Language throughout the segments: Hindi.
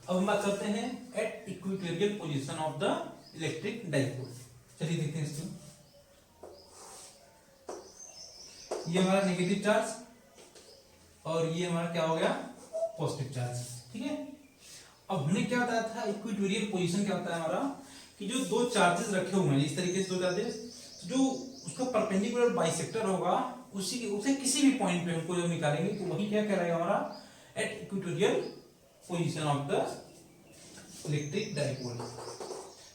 अब हम बात करते हैं at equatorial position of the electric dipole. चलिए देखते हैं इसमें। ये हमारा नेगेटिव चार्ज और ये हमारा क्या हो गया, पॉजिटिव चार्ज। ठीक है, अब हमने क्या बताया था, इक्वेटोरियल पोजीशन क्या होता है हमारा, कि जो दो चार्जेस रखे हुए हैं इस तरीके से दो चार्जेस, जो उसका परपेंडिकुलर बाइसेक्टर होगा उसे किसी भी पॉइंट पे हमको जब निकालेंगे तो वही क्या कहलाएगा हमारा, at equatorial position of the electric dipole.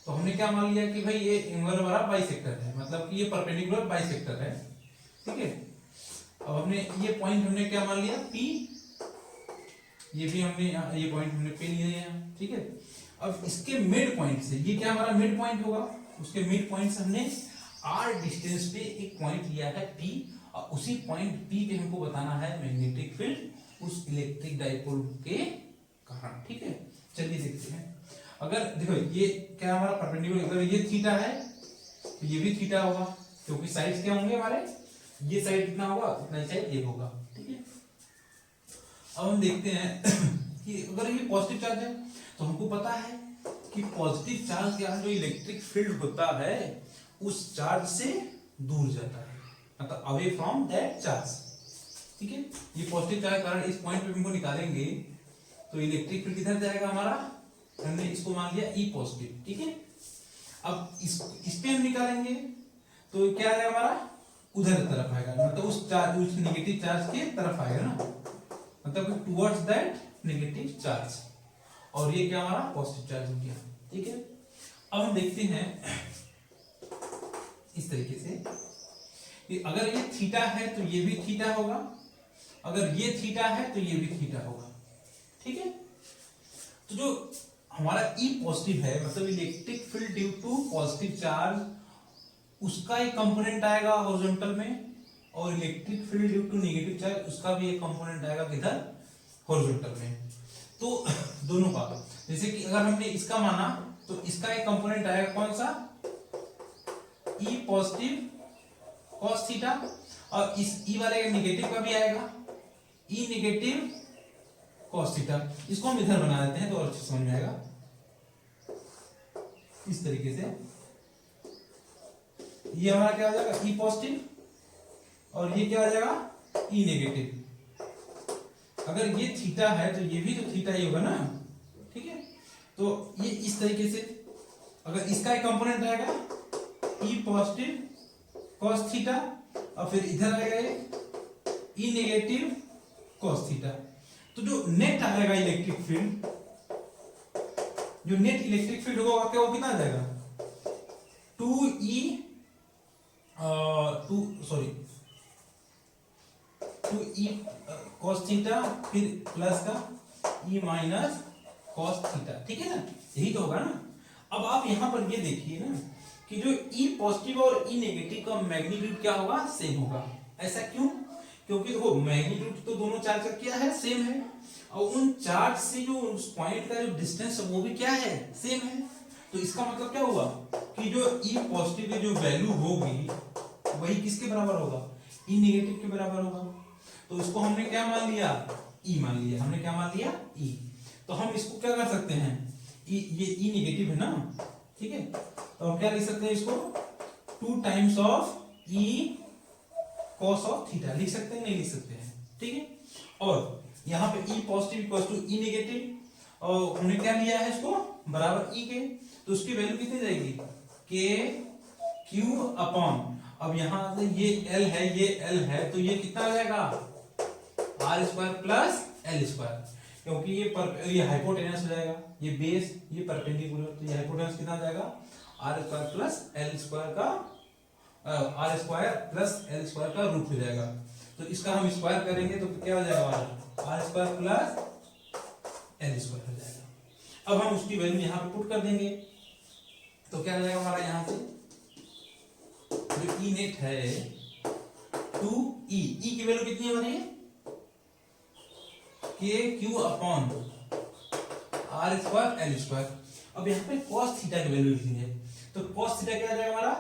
तो हमने क्या मान लिया कि भाई ये एंगल वाला बाइसेक्टर है, मतलब कि ये परपेंडिकुलर बाइसेक्टर है। ठीक है, अब हमने ये पॉइंट हमने क्या मान लिया, P, ये भी हमने ये पॉइंट हमने पे लिया है। ठीक है, अब इसके मिड पॉइंट से, ये क्या हमारा मिड पॉइंट होगा, उसके मिड पॉइंट से हमने r डिस्टेंस पे एक पॉइंट लिया है P, और उसी पॉइंट P पे हमको बताना है मैग्नेटिक फील्ड उस इलेक्ट्रिक डाइपोल के कारण। ठीक है, चलिए देखते हैं। अगर देखो ये क्या हमारा परपेंडिकुलर, अगर ये थीटा है तो ये भी थीटा होगा, क्योंकि साइड्स क्या होंगे हमारे, ये साइड कितना होगा उतना साइड ये होगा। ठीक है, अब हम देखते हैं कि अगर ये पॉजिटिव चार्ज है तो हमको पता है कि पॉजिटिव चार्ज के जो इलेक्ट्रिक फील्ड होता है उस चार्ज से दूर जाता है, मतलब अवे फ्रॉम दैट चार्ज। ठीक है, ये पॉजिटिव चार्ज के कारण इस पॉइंट पे हमको निकालेंगे तो इलेक्ट्रिक फील्ड किधर जाएगा हमारा, हमने इसको मान लिया ई पॉजिटिव। ठीक है, अब इस पे हम निकालेंगे तो क्या आएगा हमारा, उधर तरफ आएगा, मतलब उस चार्ज, उस नेगेटिव चार्ज के तरफ आएगा ना, मतलब टुवर्ड्स दैट नेगेटिव चार्ज, और ये क्या हमारा पॉजिटिव चार्ज हो गया। ठीक है, अब हम देखते हैं इस तरीके से कि अगर ये थीटा है तो ये भी थीटा होगा, अगर ये थीटा है तो ये भी थीटा होगा। ठीक है, तो जो हमारा ई पॉजिटिव है, मतलब electric field due to positive charge, उसका एक कंपोनेंट आएगा हॉरिजॉन्टल में, और electric field due to negative charge उसका भी एक कंपोनेंट आएगा किधर, हॉरिजॉन्टल में। तो दोनों का, जैसे कि अगर हमने इसका माना तो इसका एक कंपोनेंट आएगा कौन सा, ई पॉजिटिव कॉस थीटा, और इस ई वाले नेगेटिव का भी आएगा ई नेगेटिव कॉस थीटा। इसको हम इधर बना देते हैं तो और अच्छे समझ में आएगा। इस तरीके से ये हमारा क्या हो जाएगा, ई पॉजिटिव, और ये क्या हो जाएगा, ई नेगेटिव। अगर ये थीटा है तो ये भी तो थीटा ही होगा ना। ठीक है, तो ये इस तरीके से, अगर इसका एक कंपोनेंट आएगा ई पॉजिटिव कॉस थीटा, और फिर इधर आएगा ये ई नेगेटिव कॉस थीटा, तो जो नेट आएगा इलेक्ट्रिक फील्ड, जो नेट इलेक्ट्रिक फील्ड होगा क्या, वो कितना आ जाएगा, 2e cos थीटा फिर प्लस का e माइनस cos थीटा। ठीक है ना, यही तो होगा ना। अब आप यहां पर ये देखिए ना कि जो e पॉजिटिव और e नेगेटिव का मैग्नीट्यूड क्या होगा, सेम होगा। ऐसा क्यों, क्योंकि देखो मैग्नीट्यूड तो दोनों चार्ज का क्या है, सेम है, और उन चार्ज से जो उस पॉइंट का जो डिस्टेंस है वो भी क्या है, सेम है। तो इसका मतलब क्या हुआ कि जो ई पॉजिटिव की जो वैल्यू होगी वही किसके बराबर होगा, ई नेगेटिव के बराबर होगा। तो इसको हमने क्या मान लिया, ई मान लिया, हमने क्या मान लिया, ई। तो हम इसको क्या कर सकते हैं, ई, ये ई नेगेटिव है ना, ठीक है, तो हम क्या लिख सकते हैं इसको, 2 times of E cos of theta लिख सकते हैं, नहीं लिख सकते हैं। ठीक है, और यहाँ पे E positive equal to E negative, और हमने क्या लिया है इसको बराबर ई के, तो उसकी वैल्यू कितनी जाएगी, के क्यू अपॉन, अब यहां से ये एल है, ये एल है, तो ये कितना आ जाएगा, R square plus L square, क्योंकि ये हाइपोटेनस हो जाएगा, ये बेस, ये परपेंडिकुलर, तो ये हाइपोटेनस कितना आ जाएगा, R square plus L square का, R square plus L square का रूट हो जाएगा। तो इसका हम स्क्वायर करेंगे तो क्या हो जाएगा हमारा, R square plus L square हो जाएगा। अब हम उसकी वैल्यू यहाँ पे पुट कर देंगे तो क्या हो जाएगा हमारा, यहाँ से जो ई नेट है 2e, ई की वैल्यू कितनी हो रही है, K Q upon R square L square. अब यहाँ पे cos थीटा की वैल्यू लिखनी है, तो cos थीटा क्या आ जाएगा हमारा,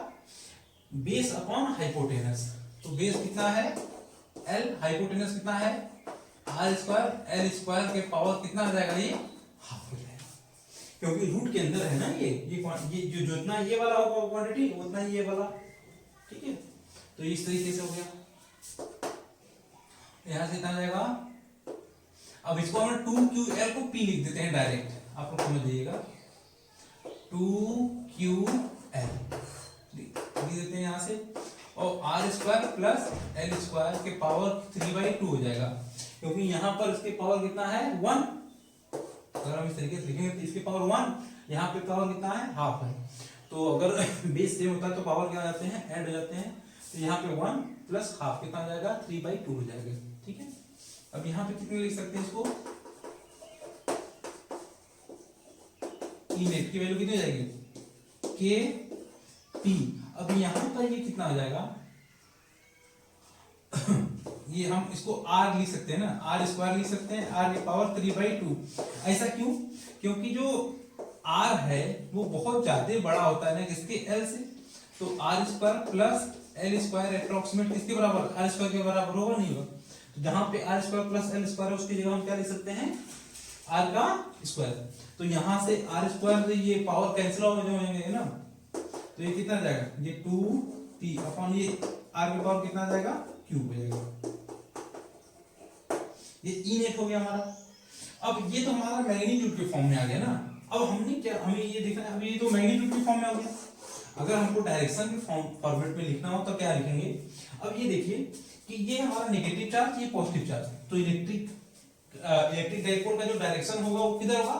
बेस अपॉन हाइपोटेनस, तो बेस कितना है l, हाइपोटेनस कितना है आर स्क्वायर, एल स्क्वायर के पावर कितना आ जाएगा, ये हाफ हो जाएगा। क्योंकि रूट के अंदर है ना ये जो जितना ये वाला होगा क्वांटिटी उतना ही ये वाला, ठीक है। तो इस तरीके से हो गया, यहां से इतना जाएगा। अब इसको हम 2ql को p लिख देते हैं डायरेक्ट, आप लोग समझ जाइएगा, 2ql लिख देते हैं यहां से, और R square plus L square के पावर 3/2 हो जाएगा, क्योंकि यहां पर इसके पावर कितना है 1, अगर हम इस तरीके से लिखेंगे तो इसके पावर 1, यहाँ पे पावर कितना है हाफ है, तो अगर बेस सेम होता है तो पावर क्या हो जाते हैं ऐड हो जाते हैं, तो यहाँ पे 1 प्लस हाफ कितना हो जाएगा 3/2 हो जाएगा, ठीक है। अब यहाँ पे कितने लिख सकते हैं इसको, ई नेट की वैल्यू कितनी हो जाएगी के पी। अब यहाँ पर ये कितना हो जाएगा ये हम इसको r लिख सकते हैं ना, आर स्क्वायर लिख सकते हैं, r की पावर 3/2। ऐसा क्यों, क्योंकि जो r है वो बहुत ज्यादा बड़ा होता है ना किसके l से, तो R square plus L square approximate किसके बराबर, आर स्क्वायर के बराबर होगा नहीं होगा, तो जहां पे R square plus L square है उसकी जगह हम क्या लिख सकते हैं आर का स्क्वायर, तो यहां से आर स्क्वायर से ये पावर कैंसिल हो जाएंगे ना, तो ये कितना जाएगा ये 2p अपॉन ये आर की पावर कितना जाएगा क्यूब हो जाएगा, ये ई नेट हो गया हमारा। अब ये तो हमारा मैग्नीट्यूड के फॉर्म में आ गया ना, अब हमने क्या हमें ये देखना है, अभी ये तो मैग्नीट्यूड के फॉर्म में आ गया, अगर हमको डायरेक्शन के फॉर्मेट में लिखना हो तो क्या लिखेंगे। अब ये देखिए कि ये हमारा नेगेटिव चार्ज, ये पॉजिटिव चार्ज, तो इलेक्ट्रिक डाइपोल का जो डायरेक्शन होगा वो किधर होगा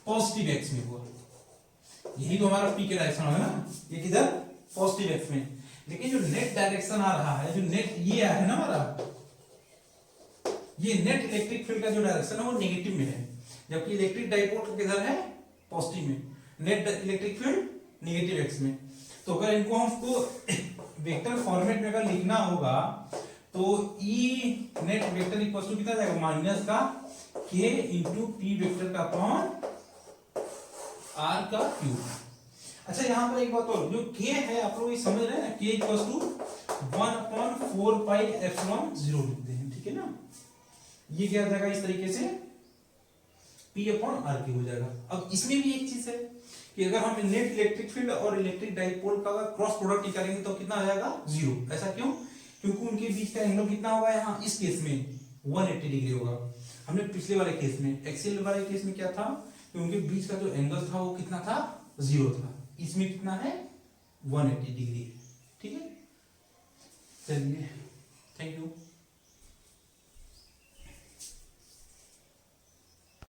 पॉजिटिव एक्स में होगा, यही तो हमारा पी के डायरेक्शन होगा ना, ये किधर पॉजिटिव एक्स में। लेकिन जो नेट डायरेक्शन आ रहा है, जो नेट ये है ना हमारा, ये नेट इलेक्ट्रिक फील्ड का जो डायरेक्शन है वो नेगेटिव में है, जबकि इलेक्ट्रिक डाइपोल किधर है पॉजिटिव में, net electric field negative x में। तो अगर इनको हमको वेक्टर फॉर्मेट में अगर लिखना होगा तो E net vector equal to कितना जाएगा माइनस का के इंटू पी वेक्टर का अपॉन आर का क्यूब। अच्छा यहाँ पर एक बात और, जो के है आप लोग ये समझ रहे हैं ना, के इक्वल टू 1/4πε0 लिखते हैं, ठीक है ना, ये क्या हो जाएगा इस तरीके से P अपॉन आर क्यूब हो जाएगा। अब इसमें भी एक चीज है कि अगर हम नेट इलेक्ट्रिक फील्ड और इलेक्ट्रिक डाइपोल का क्रॉस प्रोडक्ट निकालेंगे तो कितना आ जाएगा 0। ऐसा क्यों, क्योंकि उनके बीच का एंगल कितना होगा यहाँ इस केस में 180 डिग्री होगा। हमने पिछले वाले केस में एक्सियल वाले केस में क्या था कि उनके बीच का जो एंगल था वो कितना था 0 था, इसमें कितना है 180 डिग्री, ठीक है। चलिए थैंक यू।